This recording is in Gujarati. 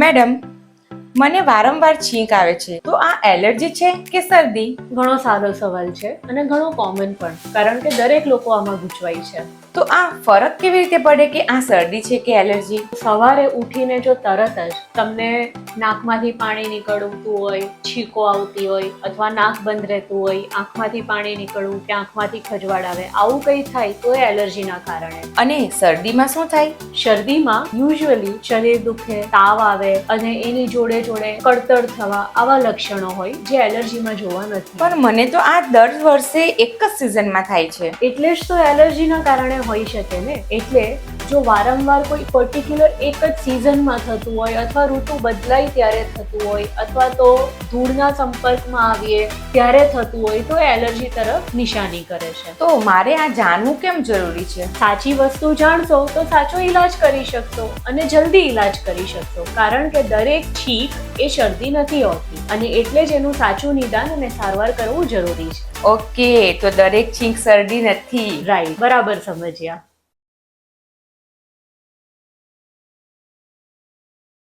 મેડમ, મને વારંવાર છીંક આવે છે, તો આ એલર્જી છે કે શરદી? ઘણો સારો સવાલ છે અને ઘણો કોમન પણ, કારણ કે દરેક લોકો આમાં ગૂંચવાય છે. તો આ ફરક કેવી રીતે પડે કે આ શરદી છે કે એલર્જી? સવારે ઉઠીને જો તરત જ તમને નાકમાંથી પાણી નીકળતું હોય, છીકો આવતી હોય, અથવા નાક બંધ રહેતું હોય, આંખમાંથી પાણી નીકળવું કે આંખમાંથી ખજવાળ આવે, આવું કંઈ થાય તો એ એલર્જીના કારણે. અને શરદીમાં શું થાય? શરદીમાં યુઝ્યુઅલી શરીર દુખે, તાવ આવે અને એની જોડે જોડે કળતર થવા, આવા લક્ષણો હોય જે એલર્જીમાં જોવા નથી. પણ મને તો આ દર વર્ષે એક જ સિઝનમાં થાય છે. એટલે જ તો એલર્જીના કારણે હોઈ શકે ને. એટલે જો વારંવાર કોઈ પર્ટિક્યુલર એક જ સિઝનમાં થતું હોય, અથવા ઋતુ બદલાય ત્યારે થતું હોય, અથવા તો ધૂળના સંપર્કમાં આવીએ ત્યારે થતું હોય, તો એ એલર્જી તરફ નિશાની કરે છે. તો મારે આ જાણવું કેમ જરૂરી છે? સાચી વસ્તુ જાણશો તો સાચો ઈલાજ કરી શકશો અને જલ્દી ઈલાજ કરી શકશો, કારણ કે દરેક છીંક એ શરદી નથી હોતી અને એટલે જ એનું સાચું નિદાન અને સારવાર કરવું જરૂરી છે. ઓકે, તો દરેક છીંક શરદી નથી. રાઈટ, બરાબર સમજ્યા.